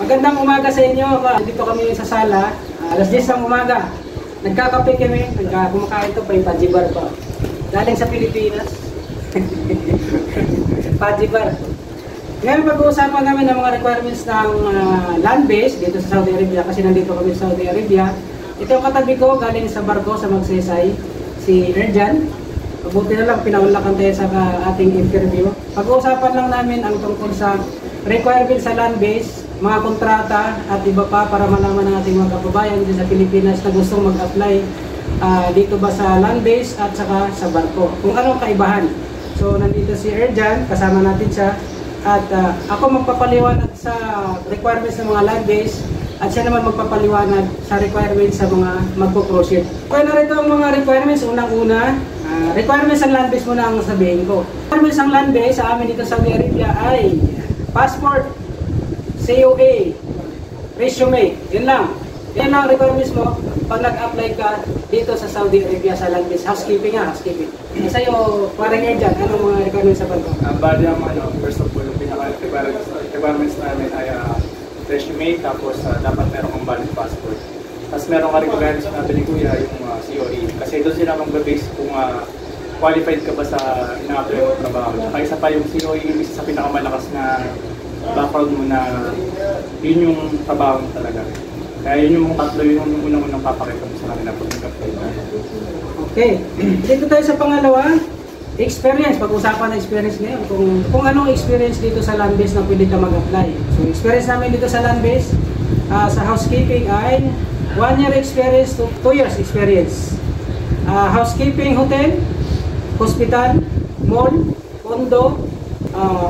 Magandang umaga sa inyo. Dito kami sa sala. Alas 10 ng umaga. Nagkakape kami. Kumakain ito pa yung Pajibar pa. Galing sa Pilipinas. Pajibar. Ngayon pag-uusapan namin ng mga requirements ng land base dito sa Saudi Arabia. Kasi nandito kami sa Saudi Arabia. Ito yung katabi ko galing sa barko sa Magsaysay. Si Erjan. Mabuti na lang pinaunlakan tayo sa ating interview. Pag-uusapan lang namin ang tungkol sa requirements sa land base, mga kontrata at iba pa para malaman ng ating mga kababayan dito sa Pilipinas na gustong mag-apply dito ba sa land base at saka sa barko. Kung anong kaibahan. So nandito si Erjan, kasama natin siya. At ako magpapaliwanag sa requirements ng mga land base at siya naman magpapaliwanag sa requirements sa mga magpo-cruise ship. Kaya narito ang mga requirements. Unang-una, requirements ng land base muna ang sabihin ko. Requirements ng land base sa amin dito sa Saudi Arabia ay passport, COA, resume. Yun lang. Yan lang ang requirements mo pag nag-apply ka dito sa Saudi Arabia sa land base. Housekeeping nga, housekeeping. Sa'yo, parang yan dyan, anong mga requirements sa barko? Bali ang first of all, yung pinaka-requirements namin ay resume, tapos dapat meron kang valid passport. Tapos meron ka requirements na ni Kuya yung COE. Kasi doon sila mag-base kung qualified ka ba sa ina-apply mo trabaho. Saka isa pa yung COE, isa sa pinakamalakas na background mo na yun yung trabaho mo talaga. Kaya yun yung tatlo, yun yung unang-unang papakita mo sa kanila pag nag-apply ka. Okay. Dito tayo sa pangalawa, experience. Pag-usapan na experience ngayon. Kung anong experience dito sa land base na pwede ka mag-apply. So experience namin dito sa land base, sa housekeeping ay 1 year experience to 2 years experience. Housekeeping, hotel, hospital, mall, condo,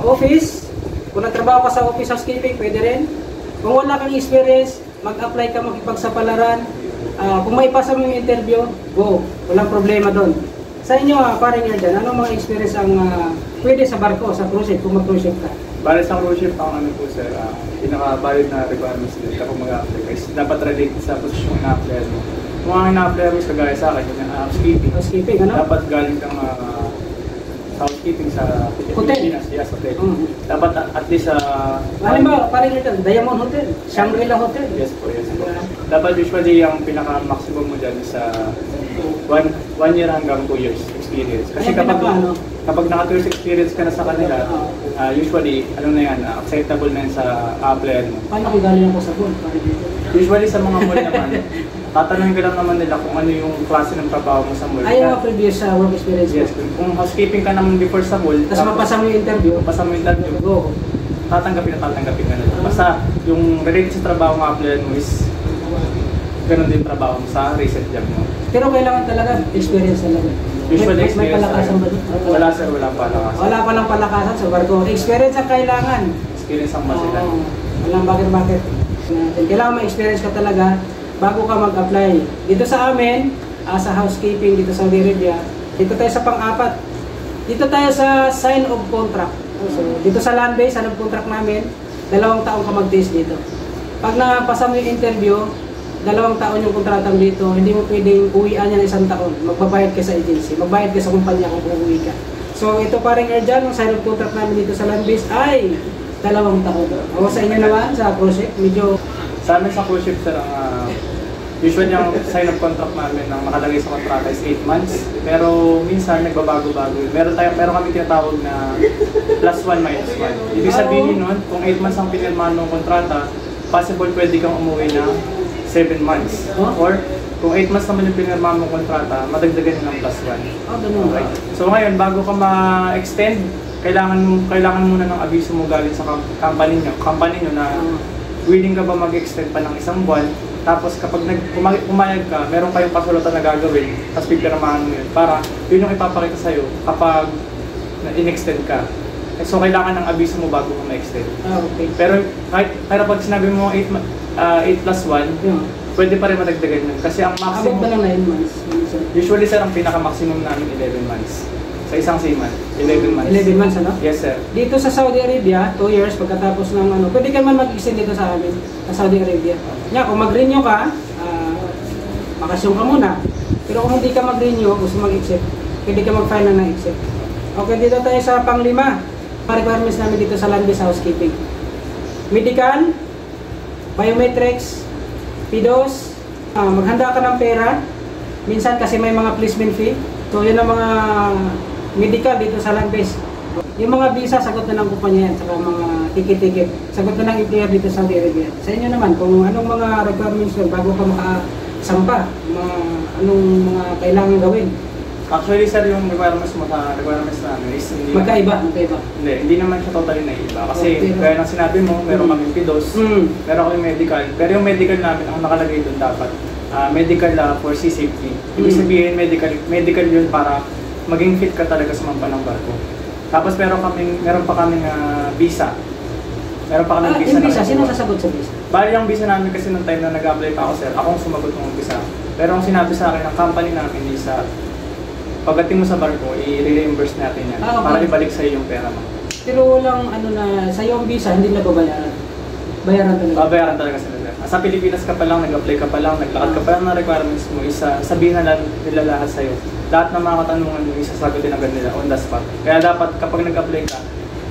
office. Kung nagtrabaho ka sa office housekeeping, pwede rin. Kung wala kang experience, mag-apply ka makipagsapalaran. Kung may pasa mo yung interview, go. Walang problema doon. Sa inyo, parang yan dyan, anong mga experience ang pwede sa barko, sa cruise ship, kung mag-cruise ship ka? Bali sa cruise ship, ang ano po sir, pinaka-valid na requirements din kapag mag-apply. Kasi dapat relate sa posisyon na apply mo. Kung ang ina-apply mo sa gaya sa akin, yung housekeeping. Housekeeping, ano? Dapat galing kang housekeeping sa Pilipinas. Yes, hotel. Dapat at least ano ba, parang ito, Diamond Hotel, Shangri-La Hotel. Yes po, yes po. Dapat usually ang pinaka-maximum mo dyan is 1 year hanggang 2 years experience. Kasi kapag naka 2 years experience ka na sa kanila, usually, ano na yan, acceptable na yan sa applyer mo. Paano kung galing ako sa pool? Usually sa mga mall naman, tatanungin ka lang naman nila kung ano yung klase ng trabaho mo sa mall. Ay, yung previous work experience. Yes, kung housekeeping ka naman before sa mall, tapos mapasa mo yung interview. Go. Tatanggapin ka na. Basta yung related sa trabaho ng applyer mo is ganun din trabaho mo sa recent job mo. Pero kailangan talaga experience talaga. Usually may palakasan ba? Wala sir, wala palakasan. Wala palang palakasan sa barko. Experience ang kailangan. Experience ang masilan. Walang bakit. Kailangan may experience ka talaga bago ka mag-apply. Dito sa amin, sa housekeeping dito sa Saudi Arabia, dito tayo sa pang-apat. Dito tayo sa sign of contract. So, dito sa land base, sign of contract namin, 2 taon ka mag-test dito. Pag napasa mo yung interview, 2 taon yung kontratang dito, hindi mo pwedeng uwian yan 1 taon. Magbabayad ka sa agency, magbayad ka sa kumpanya kung uuwi ka. So ito parang Erjan, yung sign of contract namin dito sa land base ay 2 taon. O sa inyo naman, sa cruise ship, medyo... Sa amin sa cruise ship sir, usually yung sign of contract namin ang nakalagay sa kontrata is 8 months. Pero minsan nagbabago-bago. Meron kami tinatawag na +1, -1. Ibig sabihin nun, kung 8 months ang pinirmahan ng kontrata, possible pwede kang umuwi na 7 months. Or kung 8 months naman yung pinirmahan mong kontrata, madagdagan yun ng +1. Okay. So ngayon, bago ka ma-extend, kailangan muna ng abiso mo galing sa company nyo na willing ka ba mag-extend pa ng 1 buwan. Tapos kapag pumayag ka, meron kayong pasulatan na gagawin, tapos pipirmahan mo yun. Para yun yung ipapakita sa'yo kapag in-extend ka. So kailangan ng abiso mo bago ka ma-extend. Okay. Pero pag sinabi mo 8 + 1, pwede pa rin madagdagan yun. Kasi ang maximum... Abot ba ng 9 months? Usually sir, ang pinaka-maximum namin 11 months. Sa isang seaman, 11 months. 11 months, ano? Yes sir. Dito sa Saudi Arabia, 2 years pagkatapos ng pwede ka man mag-extend dito sa amin, sa Saudi Arabia. Kung mag-renew ka, makasyon ka muna. Pero kung hindi ka mag-renew, gusto mag-exit, pwede ka mag-file na ng exit. Okay, dito tayo sa pang-5. Requirements namin dito sa land-based housekeeping. Medical, biometrics, PDOS, maghanda ka ng pera. Minsan kasi may mga placement fee. So yun ang mga medical dito sa land base. Yung mga visa, sagot na ng kumpanya yan. Saka mga ticket-ticket, sagot na ng employer dito sa Saudi Arabia. Sa inyo naman, kung anong mga requirements yun bago ka makasampa, anong mga kailangan gawin. Actually sir, yung requirements namin is hindi Magkaiba. Hindi naman siya totally naiiba. Kasi Okay. gaya ng sinabi mo, meron kami PDOS, meron kami medical. Pero yung medical namin, ang nakalagay doon dapat, medical for sea safety. Ibig sabihin, medical yun para maging fit ka talaga sa mampa ng barko. Tapos meron pa kaming visa. Meron pa kaming visa. Yung visa, sino sasagot sa visa? Bali yung visa namin kasi nung time na nag-apply pa ako sir, akong sumagot ng visa. Pero ang sinabi sa akin ng company namin is pagdating mo sa barko, i-reimburse natin yan para ibalik sa iyo yung pera mo. Pero walang sa iyo ang visa, hindi na babayaran. Bayaran talaga. Babayaran talaga sila. Sa Pilipinas ka pa lang, nag-apply ka pa lang, naglakad ka pa lang ng requirements mo, sabihin na nila lahat sa'yo. Lahat ng mga katanungan mo, isasagutin agad nila on the spot. Kaya dapat kapag nag-apply ka,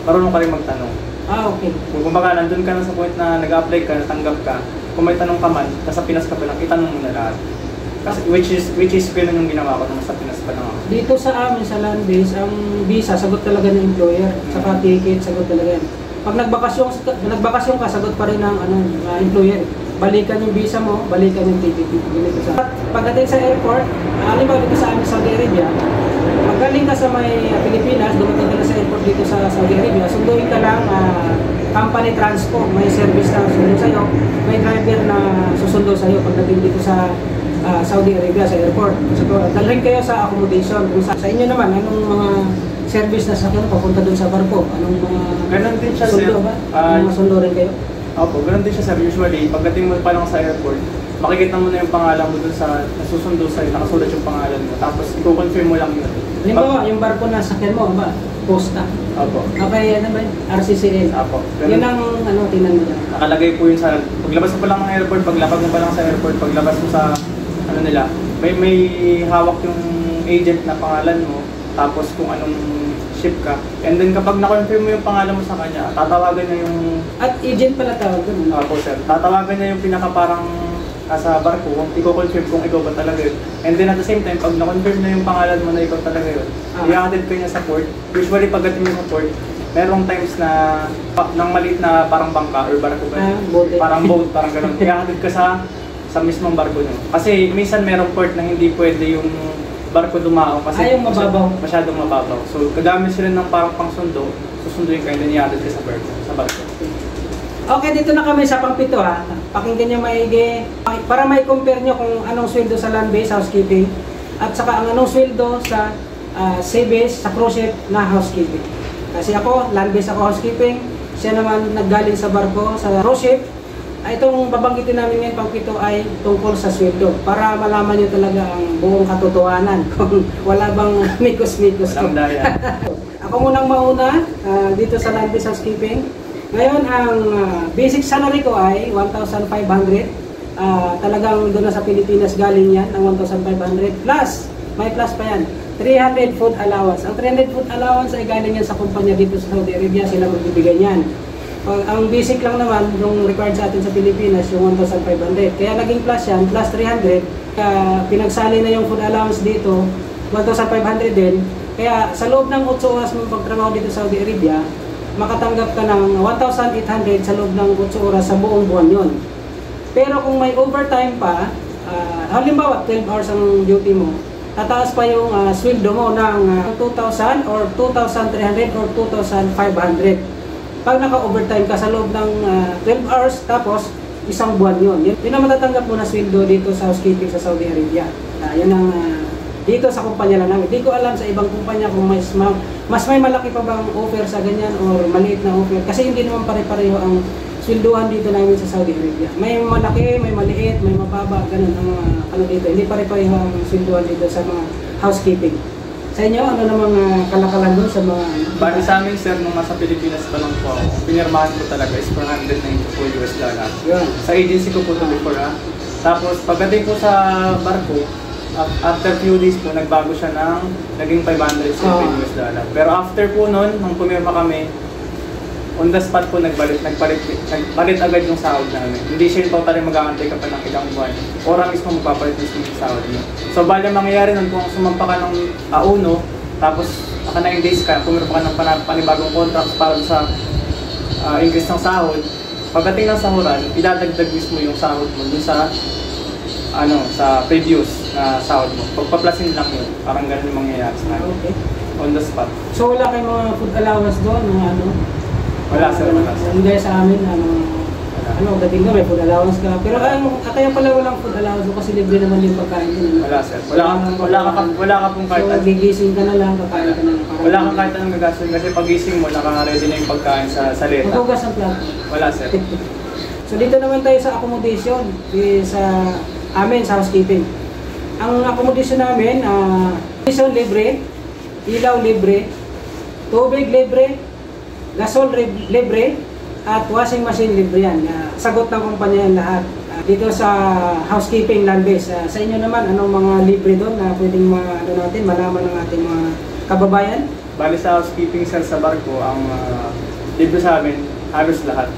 marunong ka rin magtanong. Okay. Kung baga, nandun ka na sa point na nag-apply ka, natanggap ka, kung may tanong ka man, nasa Pinas ka pa lang, itanong mo na lahat. Kasi, which is ganun yung ginawa ko nung sa Pinas pa lang ako. Dito sa amin, sa land base, ang visa, sagot talaga ng employer. Saka ticket, sagot talaga yan. Pag nagbakasyon ka, sagot pa rin ng employer. Balikan yung visa mo, balikan yung ticket mo. Pagdating sa airport, halimbawa dito sa amin sa Saudi Arabia, magaling ka sa may Pilipinas, dumating ka na sa airport dito sa Saudi Arabia, sunduin ka lang company transport, may service na susundo sa'yo, may driver na susundo sa'yo pagdating dito sa Saudi Arabia, sa airport. So, dalhin kayo sa accommodation. Kung sa inyo naman, anong mga service na sakyan papunta dun sa barko? Anong mga ganun din siya, sundo ba? Mga sundo rin kayo? Opo, ganun din siya sir. Usually, pagdating mo pa lang sa airport, makikita mo na yung pangalan mo dun sa nasusundo sa'yo, nakasulat yung pangalan mo. Tapos, i-confirm mo lang yun. Halimbawa, yung barko na sakyan mo, ba? Posta. Opo. Okay, ano ba yun? RCCL. Opo. Yun ang, tingnan mo dyan. Nakalagay po yun sa, paglabas mo pa lang ng airport, paglapag mo pa lang sa airport, paglabas mo sa, nila, may hawak yung agent na pangalan mo, tapos kung anong ship ka. And then kapag na-confirm mo yung pangalan mo sa kanya, tatawagan niya yung... At agent pala tawag doon. Opo sir. Tatawagan niya yung pinaka parang sa barko, kung i-confirm kung ikaw ba talaga yun. And then at the same time, pag na-confirm na yung pangalan mo na ikaw talaga yun, i-added ka niya sa port. Usually pagdating mo sa port, merong times na nang maliit na parang bangka or barko ba? Parang boat, parang ganun. I-added ka sa mismong barko nyo. Kasi minsan merong port na hindi pwede yung barko dumao kasi masyadong mababaw. So, kagamit sila ng parang pangsundo, susunduin ka and then i-added ka sa barko. Okay, dito na kami sa pang-pito ha. Pakinggan nyo maigi. Para may compare nyo kung anong sweldo sa land-based housekeeping at saka ang anong sweldo sa sea-based, sa cruise ship na housekeeping. Kasi ako, land-based ako housekeeping. Siya naman naggaling sa barko, sa cruise ship. Itong babanggitin namin ngayon pang-pito ay tungkol sa sweldo para malaman nyo talaga ang buong katotohanan kung wala bang mikos-mikos. Walang daya. Ako munang mauna dito sa land-based housekeeping. Ngayon, ang basic salary ko ay 1,500. Talagang doon na sa Pilipinas galing yan, ang 1,500. Plus, may plus pa yan, 300 food allowance. Ang 300 food allowance ay galing yan sa kumpanya dito sa Saudi Arabia, sila magbibigay yan. Ang basic lang naman, yung required sa atin sa Pilipinas, yung 1,500. Kaya naging plus yan, plus 300. Pinagsali na yung food allowance dito, 1,500 din. Kaya sa loob ng 8 oras mong pagtrabaho dito sa Saudi Arabia, makatanggap ka ng 1,800 sa loob ng 8 oras sa buong buwan yon. Pero kung may overtime pa, halimbawa 12 hours ang duty mo, tataas pa yung sweldo mo ng 2,000 or 2,300 or 2,500. Pag naka-overtime ka sa loob ng 12 hours, tapos isang buwan yon. Yun ang matatanggap mo na sweldo dito sa housekeeping sa Saudi Arabia. Yan ang dito sa kumpanya lang namin. Hindi ko alam sa ibang kumpanya kung mas may malaki pa bang offer sa ganyan or maliit na offer. Kasi hindi naman pare-pareho ang swelduhan dito namin sa Saudi Arabia. May malaki, may maliit, may mababa, ganun ang mga dito. Hindi pare-pareho ang swelduhan dito sa mga housekeeping. Sa inyo, ano namang kalakalan doon sa mga... Bali sa amin sir, nung nasa Pilipinas pa lang po ako, pinirmahan ko talaga is $494 US. Sa agency ko po ito before Tapos pagdating po sa barko, after few days po, nagbago siya ng naging $500 US. Pero after po nun, nung pumirma kami, on the spot po nagpalit agad yung sahod namin. Hindi siya yung totally mag-aantay ka pa ng ilang buwan. Ora mismo magpapalit mismo yung sahod mo. So bali ang mangyayari nun kung sumampa ka ng uno, tapos naka 9 days ka, pumirma ka ng panibagong contract para sa increase ng sahod. Pagdating ng sahuran, idadagdag mismo yung sahod mo dun sa sa previous na sahod mo. Pagpaplasin lang yun, parang ganun yung mangyayari sa akin. Okay. On the spot. So wala kayong mga food allowance doon? Wala sir, wala sir. Hindi sa amin, dating ka may food allowance ka. Pero kaya pala walang food allowance doon kasi libre naman yung pagkain din. Wala sir. Wala ka pong kahit so, gigising ka na lang, kakain ka na lang. Wala kang kahit anong gagastos kasi pagising mo, naka-ready na yung pagkain sa saleta. Maghugas ang plato. Wala sir. So dito naman tayo sa accommodation, sa amin, sa housekeeping. Ang accommodation namin, libre, ilaw libre, tubig libre, gasol libre, at washing machine libre yan. Sagot ng kumpanya yan lahat. Dito sa housekeeping land-based, sa inyo naman, anong mga libre doon na pwedeng malaman ng ating mga kababayan? Bali sa housekeeping sir sa barko, ang libre sa amin, halos lahat.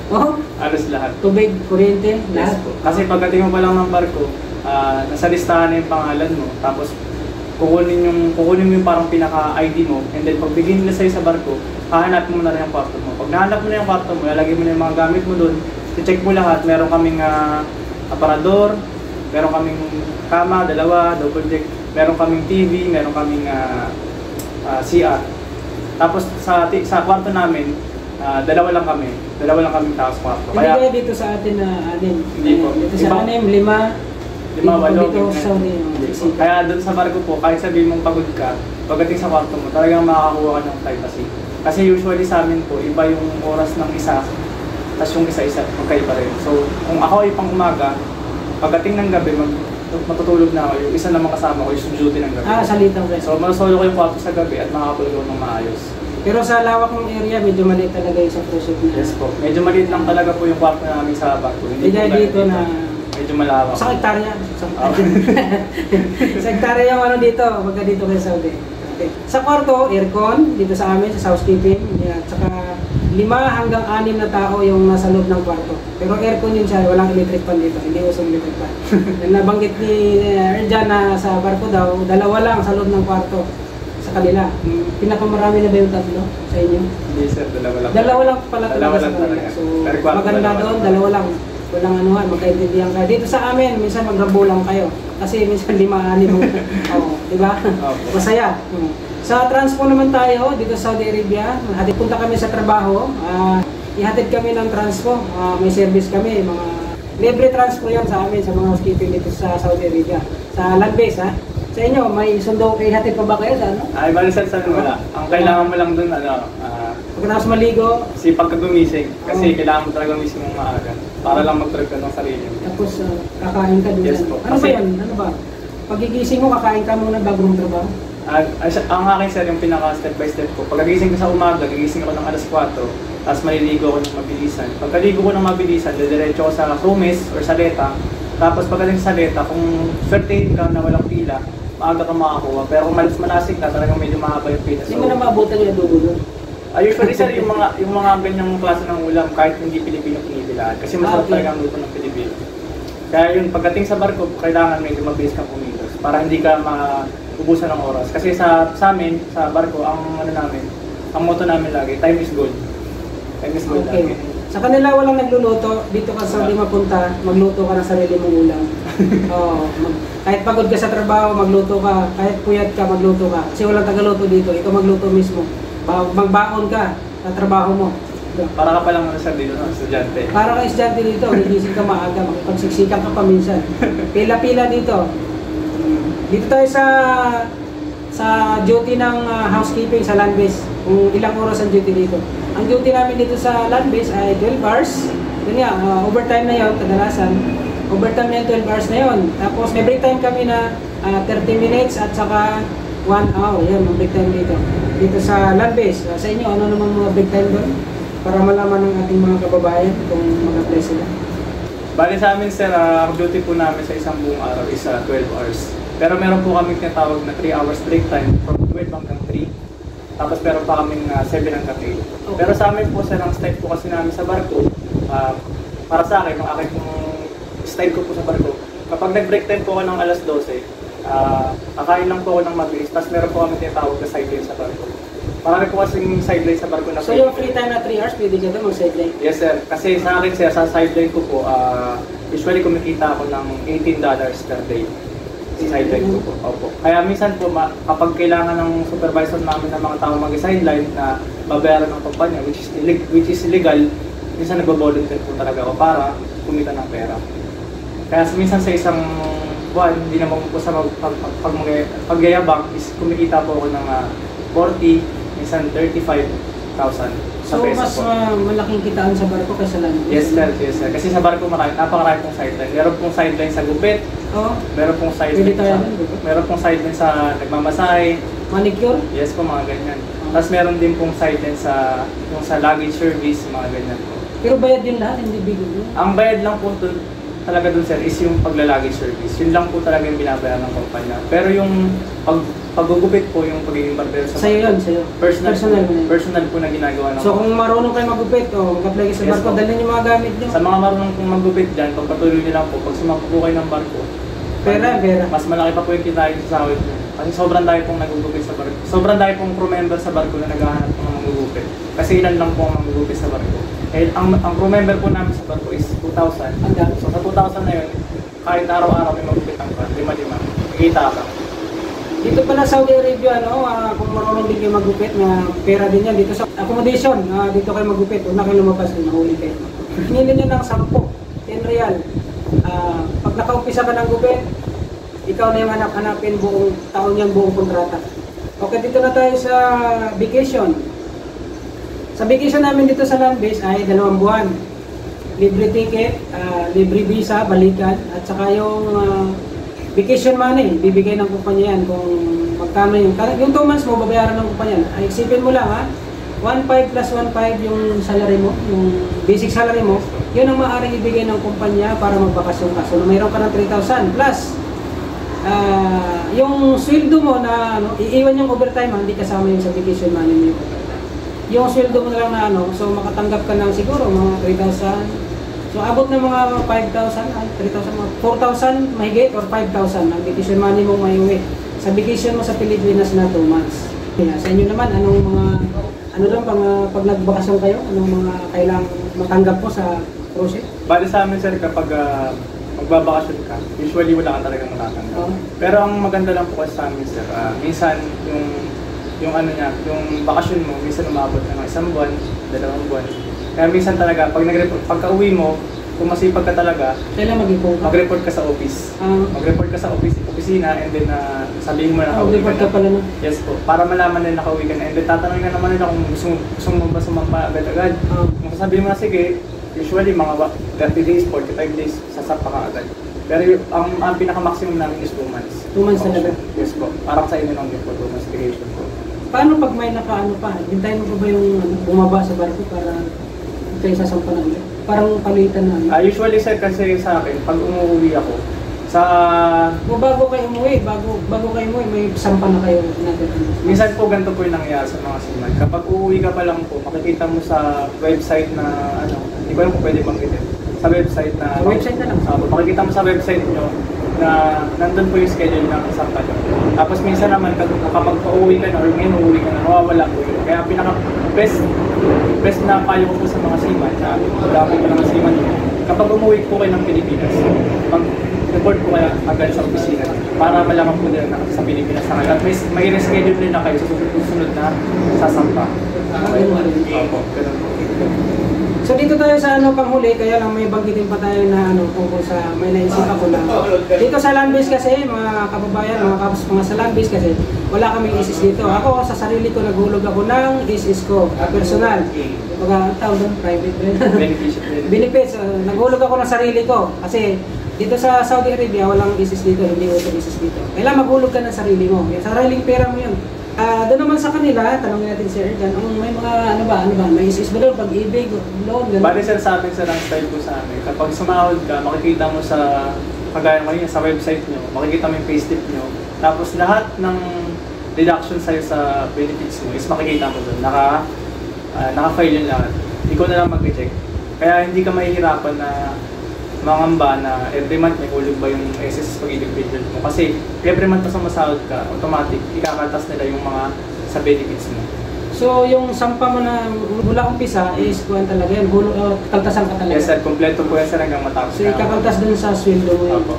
Oh? Halos lahat. Tubig, kuryente, Yes lahat? po. Kasi pagdating mo pa lang ng barko, nasa listahan na yung pangalan mo, tapos kukunin mo yung parang pinaka-ID mo, and then pag bigyan nila sa'yo sa barko, hahanap mo na rin yung kwarto mo. Pag nahanap mo na yung kwarto mo, lalagay mo na yung mga gamit mo doon, i-check mo lahat, meron kaming aparador, meron kaming kama, double deck, meron kaming TV, meron kaming CR. Tapos sa kwarto namin, dalawa lang kami tao sa kwarto. Hindi kaya dito sa atin na Hindi po. Dito sa anim, lima, walo. dito sa Kaya doon sa barko po, kahit sabihin mong pagod ka, pagdating sa kwarto mo, talagang makakakuha ka ng privacy. Kasi usually sa amin po, iba yung oras ng isa, tapos yung isa-isa, magkaiba rin. So, kung ako ay pang umaga, pagdating ng gabi, matutulog na ako, yung isa naman kasama ko, yung duty ng gabi. Salitang friend. So, masolo ko yung kwarto sa gabi at makakatulog ng maayos. Pero sa lawak ng area, medyo maliit talaga yung sa cruise ship na. Yes po. Medyo maliit lang talaga po yung kwarto namin sa barko. Hindi dito na... Medyo malawak. Sa hektarya. Sa hektarya yung dito, pagka dito kayo sa Saudi. Okay. Sa kwarto, aircon, dito sa amin, sa housekeeping. At saka 5 hanggang 6 na tao yung nasa loob ng kwarto. Pero aircon yun siya, walang electric fan dito. Hindi usong electric fan. Nabanggit ni Erjan na sa barko daw, 2 lang sa loob ng kwarto. Sa kanila. Pinakamarami na ba yung 3 sa inyo? Hindi sir, 2 lang. 2 lang pala talaga sa kanila. So, maganda doon, 2 lang. Walang magkaintindihan kayo. Dito sa amin, minsan magrabo lang kayo. Kasi minsan 5-6 mo. Di ba? Masaya. Sa transpo naman tayo, dito sa Saudi Arabia, punta kami sa trabaho, ihatid kami ng transpo. May service kami, mga libre transpo yan sa amin, sa mga housekeeping dito sa Saudi Arabia. Sa land base, ha? Sa inyo, may sundo, ihatid pa ba kayo sa ano? Ay, balisan sa wala. Ang kailangan mo lang dun, pagkatapos maligo, sipag ka gumising. Kasi kailangan mo talaga gumising ng maaga. Para lang mag-trip ka ng sarili mo. tapos kakain ka dun. Yes po. Ano ba yan? Ano ba? Pagigising mo, kakain ka muna bago mong trabaho? Ang akin sir, yung pinaka step by step ko. Pagkagising ko sa umaga, gigising ako ng alas 4, tapos maliligo ako ng mabilisan. Pagkaligo ko ng mabilisan, didiretso ko sa Rumis or Saleta. Tapos pagdating sa Saleta, kung certain ka na walang pila, maaga ka makakuha. Pero kung malasik ka, talagang medyo mahaba yung pila. Hindi mo na maabutan yung dugo doon. Usually sir, yung mga ganyang klase ng ulam, kahit hindi Pilipino pinipilaan. Kasi masarap talaga ang luto ng Pilipino. Kaya yun, pagdating sa barko, kailangan medyo mabilis kang kumilos para hindi ka maubusan ng oras. Kasi sa amin, sa barko, ang motto namin lagi, time is gold. Time is gold lagi. Sa kanila walang nagluluto, dito ka sa Saudi mapunta, magluto ka ng sarili mong ulam. Kahit pagod ka sa trabaho, magluto ka. Kahit puyat ka, magluto ka. Kasi walang tagaluto dito, ikaw magluto mismo. Magbaon ka sa trabaho mo. Para ka palang dito ng estudyante. Para ka estudyante dito, nagising ka maaga, makipagsiksikan ka pa minsan. Pila-pila dito. Dito tayo sa duty ng housekeeping sa land base. Kung ilang oras ang duty dito. Ang duty namin dito sa land base ay 12 hours. Yun nga, overtime na yun, kadalasan. Overtime na yun, 12 hours na yun. Tapos may break time kami na 30 minutes at saka 1 hour. Yan, ang break time dito. Dito sa land base. Sa inyo, ano naman mga break time doon? Para malaman ng ating mga kababayan kung mag-apply sila. Bali sa amin sir, ang duty po namin sa isang buong araw is 12 hours. Pero meron po kami tinatawag na 3 hours break time from 12 hanggang 3. Tapos meron pa kaming 7 ang cafe. Okay. Pero sa amin po, sir, ang style po kasi namin sa barko, para sa akin, ang akin pong style ko po sa barko, kapag nag-break time po ako ng alas 12, kakain lang po ako ng mabilis, tapos meron po kami tinatawag na sideline sa barko. Marami po kasing sideline sa barko na So yung free time na 3 hours, pwede ka doon mag-sideline? Yes, sir. Kasi sa akin, sir, sa sideline ko po, usually kumikita ako ng $18 per day. Sideline ko po. Opo. Kaya minsan po, kapag kailangan ng supervisor namin ng mga tao mag-sideline na babayaran ng kumpanya, which is illegal, minsan nagbo-volunteer po talaga ako para kumita ng pera. Kaya minsan sa isang buwan, hindi naman po sa pagyayabang is kumikita po ako ng 40, minsan 35,000 sa So peso mas po. malaking kitaan sa barko kaysa land? Yes, sir. Yes, sir. Kasi sa barko napakarami pong sideline. Meron pong sideline sa gupit, Oo. meron pong sideline Pwede tayo sa, dun, di ba? meron pong sideline sa nagmamasahe. Manicure? Yes po, mga ganyan. Tapos meron din pong sideline sa yung sa luggage service, mga ganyan po. Pero bayad din lahat, hindi bigay yun. Ang bayad lang po talaga dun, sir, is yung paglalagay service. Yun lang po talaga yung binabayaran ng kumpanya. Pero yung paggugupit po, yung pagiging barbero sa Sa'yo yun, sa'yo. Personal mo na yun. personal po na ginagawa ng So kung marunong kayo magupit o mag-apply kayo sa Yes, barko, po. dalhin yung mga gamit nyo. Sa mga marunong pong maggupit dyan, pagpatuloy nyo lang po, pag sumako po kayo ng barko, Pera. mas malaki pa po yung kitain sa sahod nyo. Kasi sobrang dahil pong nagugupit sa barko. Sobrang dahil pong crew member sa barko na naghahanap po ng magugupit. Kasi ilan lang po ang magugupit sa barko. Eh, ang crew member po namin sa barko is 2,000. Ang dami. So sa 2,000 na yun, kahit araw-araw may magugupit ang kan, 5-5. Kikita ka. Dito pala Saudi Arabia, kung marunong din kayo magupit, na pera din yan. Dito sa accommodation, dito kayo magupit. Huwag na kayo lumabas, mahuli kayo. Hinili nyo ng 10 real. Pag nakaumpisa ka ng gupit, ikaw na yung hanap-hanapin buong taon yung buong kontrata. Okay, dito na tayo sa vacation. Sa vacation namin dito sa land base ay 2 buwan. Libre ticket, libre visa, balikan, at saka yung vacation money, bibigay ng kumpanya yan kung magkano yung 2 months mo, babayaran ng kumpanya. Ay, isipin mo lang 1.5 plus 1.5 yung salary mo, yung basic salary mo, yun ang maaaring ibigay ng kumpanya para magbakasyon ka. So, mayroon ka ng 3,000 plus yung sweldo mo na iiwan yung overtime, hindi kasama yung sa vacation money mo yung overtime. Yung sweldo mo na lang na so makatanggap ka ng siguro mga 3,000. So abot ng mga 5,000, 3,000, 4,000 mahigit or 5,000 ang vacation money mo may uwi. Sa vacation mo sa Pilipinas na 2 months. Sa inyo naman, anong mga, pag nagbakasyon kayo, anong mga kailangang matanggap po sa cruise ship? Bali sa amin, sir, kapag magbabakasyon ka, usually wala ka talagang matatanggap. Pero ang maganda lang po kasi sa amin, sir, minsan yung bakasyon mo, minsan umabot ng 1 buwan, 2 buwan. Kaya minsan talaga, pagka-uwi mo, kung masipag ka talaga, Kailan mag-report ka? mag-report ka sa office. Mag-report ka sa opisina and then sabihin mo na nakauwi Report ka ka pala na. Yes po, para malaman nila nakauwi ka na. And then tatanungin ka naman nila kung gusto mo ba sumampa agad-agad. Kung sasabihin mo na sige, usually mga 30 days, 45 days, sasapa ka agad. Pero ang pinaka-maximum namin is 2 months. 2 months talaga? Yes po, parang sa inyo lang din po, 2 months vacation po. Paano pag may nakaano pa? Hintayin mo pa ba yung bumaba sa barko para kayo sasampa na ulit? Parang palitan na. Usually, sir, kasi sa akin, pag umuwi ako, bago kayo umuwi, may sampa na kayo natin. minsan po ganito po yung nangyayari sa mga seaman. Kapag uuwi ka pa lang po, makikita mo sa website na, hindi ko alam kung pwede banggitin. Sa website na... Sa website na lang? Makikita mo sa website nyo na nandun po yung schedule ng sampa nyo. Tapos minsan naman, kapag pauwi ka na or ngayon uuwi ka na, nawawala po yun. Kaya best na payo ko po sa mga seaman, na dami ko ng seaman nyo. Kapag umuwi po kayo ng Pilipinas, report po kayo agad sa opisina para malaman po nila na sa Pilipinas na kayo. At may reschedule nila kayo sa susunod na sasampa. Opo, ganun po. So dito tayo sa panghuli, kaya lang may banggitin pa tayo na tungkol sa may naisip ako na. Dito sa land base kasi, mga kababayan, mga sa land base kasi, wala kaming isis dito. Ako sa sarili ko naghulog ako ng isis ko, personal. Mga tawag doon, private benefits. Naghulog ako ng sarili ko kasi dito sa Saudi Arabia, walang ISIS dito, hindi uso ISIS dito. Kailangan maghulog ka ng sarili mo. Sa sariling pera mo yun. Doon naman sa kanila, tanongin natin si Erjan, may mga may ISIS ba doon, pag-ibig, loan, gano'n? Bali, sir, sa amin, sir, ang style ko sa amin. Kapag sumahod ka, makikita mo sa, kagaya mo yun, sa website nyo, makikita mo yung payslip nyo. Tapos lahat ng deduction sa'yo sa benefits mo is makikita mo doon. Naka-file yun lahat. Ikaw na lang mag-check. Kaya hindi ka mahihirapan na mangamba na every month may hulog ba yung SS pag-ibig period mo. Kasi every month pa sa masahod ka, automatic, ikakaltas nila yung mga sa benefits mo. So, yung sampa mo na mula umpisa is kuhan talaga yan, kaltasan ka talaga? Yes sir, kompleto po yan sir hanggang matapos. So, ikakaltas dun sa sweldo mo yun? Opo.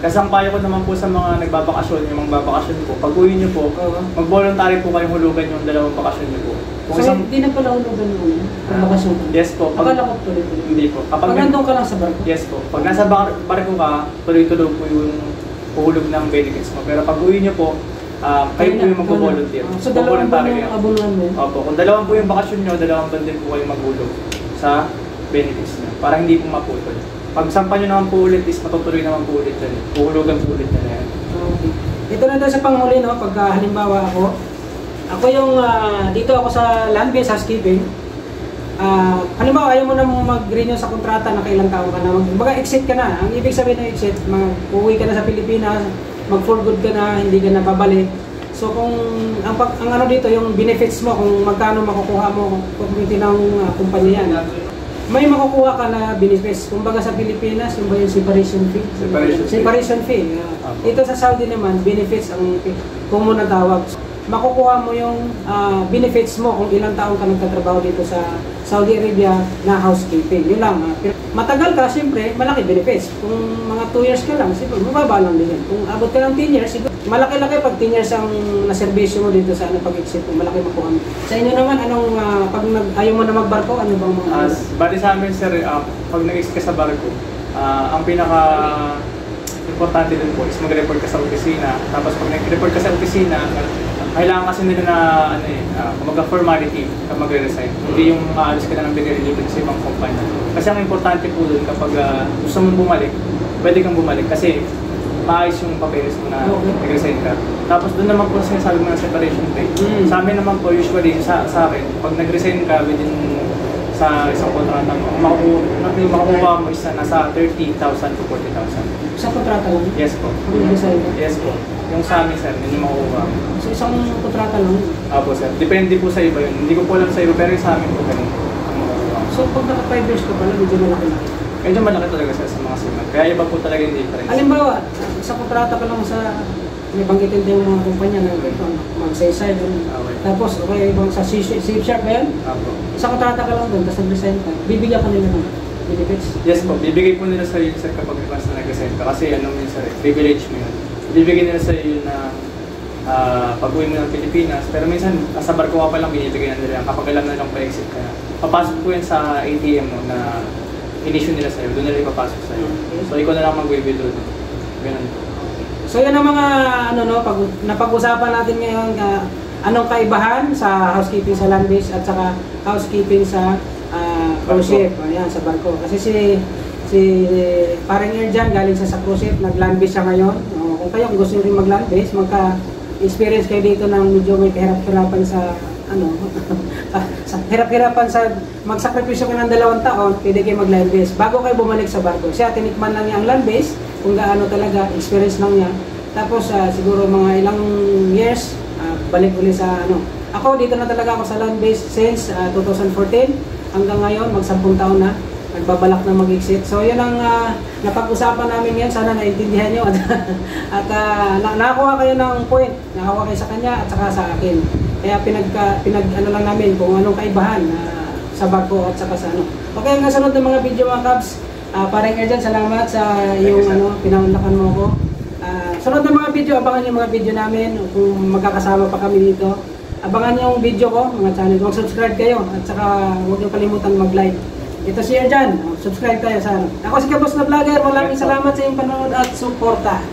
Kasi ang payo ko naman po sa mga nagbabakasyon, yung mga babakasyon po, pag uwi nyo po, mag-voluntary po kayong hulugan yung dalawang bakasyon nyo po. So, hindi na pala hulugan mo yun? Pag bakasyon ka? Yes po. Akala ko tuloy-tuloy? Hindi po. Pag nandun ka lang sa barko? Yes po. Pag nasa barko ka, tuloy-tuloy po yung uhulog ng benefits mo. Pero pag uwi nyo po, kayo po yung mag-volunteer. So, dalawang ba yung abunuan mo? Opo. Kung dalawang po yung bakasyon nyo, dalawang ba din po kayo maghulog sa benefits nyo. Para hindi po maputol. Pag sampa nyo naman po ulit, is matutuloy naman po ulit yan. Uhulugan po ulit na yan. Okay. Ito na doon sa panghuli, no? Pag halimbawa ako yung dito ako sa land-based housekeeping. Halimbawa, ayaw mo na mag-renew sa kontrata na kailang taon ka na. Exit ka na. Ang ibig sabihin ng exit, uuwi ka na sa Pilipinas, mag-for good ka na, hindi ka na babalik. So kung ang ano dito, yung benefits mo, kung magkano makukuha mo kung ng kumpanya yan, may makukuha ka na benefits. Kumbaga sa Pilipinas, yung ba yung separation fee? Separation fee. Ito sa Saudi naman, benefits ang kung mo natawag. Makukuha mo yung benefits mo kung ilang taon ka nagtatrabaho dito sa Saudi Arabia na housekeeping. Yun lang. Matagal ka, siyempre, malaki benefits. Kung mga 2 years ka lang, siguro, mababa lang din yan. Kung abot ka ng 10 years, siguro, malaki-laki pag 10 years ang naservisyo mo dito sa pag-exit mo, malaki makuha mo. Sa inyo naman, anong, pag ayaw mo na magbarko, ano bang mga... Bali sa amin, sir, pag nag-exit ka sa barko, ang pinaka-importante dun po is mag-report ka sa opisina. Tapos pag nag-report ka sa opisina, kailangan kasi nila na kumaga formality kapag magre-resign. Hindi yung maalis ka na ng pinirelieve sa ibang kumpanya. Kasi ang importante po doon kapag gusto mong bumalik, pwede kang bumalik kasi maayos yung papeles mo na nag-resign ka. Tapos doon naman po sinasabi mo na separation pay. Sa amin naman po usually sa akin, pag nag-resign ka within sa isang kontrata mo, makukuha mo isa nasa 30,000 to 40,000. Sa kontrata lang? Yes po. Yes po. Yung sa amin, sir, yun yung makukuha. So, isang kontrata lang? Opo, sir. Depende po sa iba yun. Hindi ko po alam sa iba, pero yung sa amin po ganun ang makukuha. So, pag naka 5 years ka pala, medyo malaki-laki? Medyo malaki talaga, sir, sa mga siman. Kaya iba po talaga yung difference. Halimbawa, sa kontrata ka lang sa may banggitin din yung mga kumpanya na mag-say-side. Tapos, okay, ibang sa C-Sharp ba yan? Opo. Sa kontrata ka lang doon, tapos nag-resign ka, bibigyan ka nila ng benefits? Yes po, bibigay po nila sa iyo, sir, kapag once na nag-resign ka. Kasi ano yun, sir, privilege mo yun. Bibigyan nila sa iyo na pag-uwi mo ng Pilipinas. Pero minsan, sa barko ka pa lang, binibigyan nila yan. Kapag alam na lang pa-exit ka. Papasok po yan sa ATM mo na in-issue nila sa iyo. Doon nila ipapasok sa iyo. So, ikaw na lang mag-withdraw doon. Ganun po. So, yan ang mga napag-usapan natin ngayon. Anong kaibahan sa housekeeping sa land-based at saka housekeeping sa cruise ship. Ayan, sa barko. Kasi si parang Erjan galing sa cruise ship, nag-land-based siya ngayon. Kung kayo, kung gusto nyo rin mag-land-based, magka-experience kayo dito ng medyo may kahirap-hirapan sa hirap-hirapan sa magsakripisyo ka ng 2 taon, pwede kayo mag-land-based. Bago kayo bumalik sa barko. Siya, tinikman lang niya ang land-based, kung gaano talaga, experience lang niya. Tapos, siguro mga ilang years, balik ulit sa Ako, dito na talaga ako sa land-based since 2014. Hanggang ngayon, mag-10 taon na. Nagbabalak na mag-exit. So, yun ang napag-usapan namin yan. Sana naintindihan nyo. At nakakuha kayo ng point. Nakakuha kayo sa kanya at saka sa akin. Kaya pinag lang namin kung anong kaibahan sa barko at saka sa Okay, ang nasunod ng mga video mga Cubs. Parang Erjan, salamat sa iyong pinangunlakan mo ko. Sunod na mga video, abangan yung mga video namin kung magkakasama pa kami dito. Abangan yung video ko, mga channel. Mag-subscribe kayo at saka huwag niyo kalimutan mag-like. Ito si Erjan, subscribe tayo sa Ako si Kabos na Vlogger, maraming salamat sa iyong panonood at suporta.